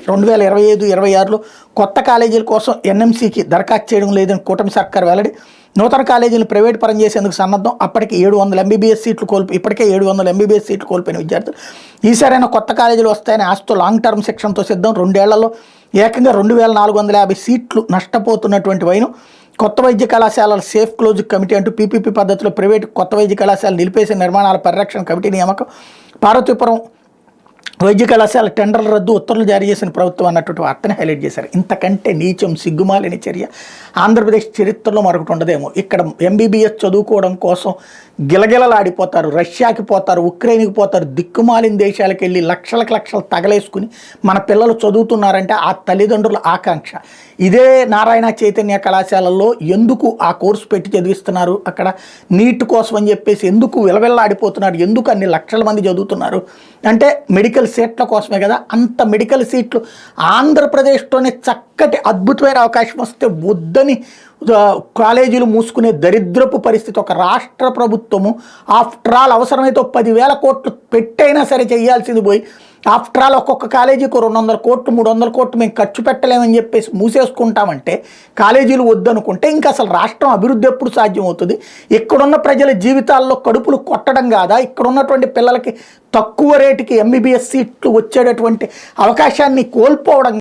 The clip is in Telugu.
2025-26లో కొత్త కాలేజీల కోసం ఎన్ఎంసీకి దరఖాస్తు చేయడం లేదని కూటమి సర్కార్ వెల్లడి. నూతన కాలేజీలను ప్రైవేట్ పరం చేసేందుకు సన్నద్ధం. అప్పటికి 700 ఎంబీబీఎస్ సీట్లు ఇప్పటికే 700 ఎంబీబీఎస్ సీట్లు కోల్పోయిన విద్యార్థులు ఈసారైనా కొత్త కాలేజీలు వస్తాయని ఆశతో లాంగ్ టర్మ్ శిక్షణతో సిద్ధం. 2 ఏళ్లలో ఏకంగా 2450 సీట్లు నష్టపోతున్నటువంటి వైను. కొత్త వైద్య కళాశాలల సేఫ్ క్లోజ్ కమిటీ అంటూ పీపీపీ పద్ధతిలో ప్రైవేట్ కొత్త వైద్య కళాశాలలు నిలిపేసిన నిర్మాణాల పరిరక్షణ కమిటీ నియామకం. పార్వతీపురం వైద్య కళాశాల టెండర్ల రద్దు ఉత్తర్వులు జారీ చేసిన ప్రభుత్వం అన్నటువంటి వార్తని హైలైట్ చేశారు. ఇంతకంటే నీచం సిగ్గుమాలిన చర్య ఆంధ్రప్రదేశ్ చరిత్రలో మరొకటి ఉండదేమో. ఇక్కడ ఎంబీబీఎస్ చదువుకోవడం కోసం గిలగిలలాడిపోతారు, రష్యాకి పోతారు, ఉక్రెయిన్కి పోతారు, దిక్కుమాలిన దేశాలకు వెళ్ళి లక్షలకు లక్షలు తగలేసుకుని మన పిల్లలు చదువుతున్నారంటే ఆ తల్లిదండ్రుల ఆకాంక్ష. ఇదే నారాయణ చైతన్య కళాశాలల్లో ఎందుకు ఆ కోర్సు పెట్టి చదివిస్తున్నారు, అక్కడ నీట్ కోసం అని చెప్పేసి ఎందుకు విలవిల్లాడిపోతున్నారు, ఎందుకు అన్ని లక్షల మంది చదువుతున్నారు అంటే మెడికల్ సీట్ల కోసమే కదా. అంత మెడికల్ సీట్లు ఆంధ్రప్రదేశ్లోనే చక్కటి అద్భుతమైన అవకాశం వస్తే వద్దని కాలేజీలు మూసుకునే దరిద్రపు పరిస్థితి ఒక రాష్ట్ర ప్రభుత్వము ఆఫ్టర్ ఆల్ అవసరమైతే 10,000 కోట్లు పెట్టైనా సరే చేయాల్సింది పోయి ఆఫ్టర్ ఆల్ ఒక్కొక్క కాలేజీకి 200 కోట్లు 300 కోట్లు మేము ఖర్చు పెట్టలేమని చెప్పేసి మూసేసుకుంటామంటే కాలేజీలు వద్దనుకుంటే ఇంకా అసలు రాష్ట్రం అభివృద్ధి ఎప్పుడు సాధ్యమవుతుంది? ఇక్కడున్న ప్రజల జీవితాల్లో కడుపులు కొట్టడం కాదా? ఇక్కడ ఉన్నటువంటి పిల్లలకి తక్కువ రేటుకి ఎంబీబీఎస్ సీట్లు వచ్చేటటువంటి అవకాశాన్ని కోల్పోవడం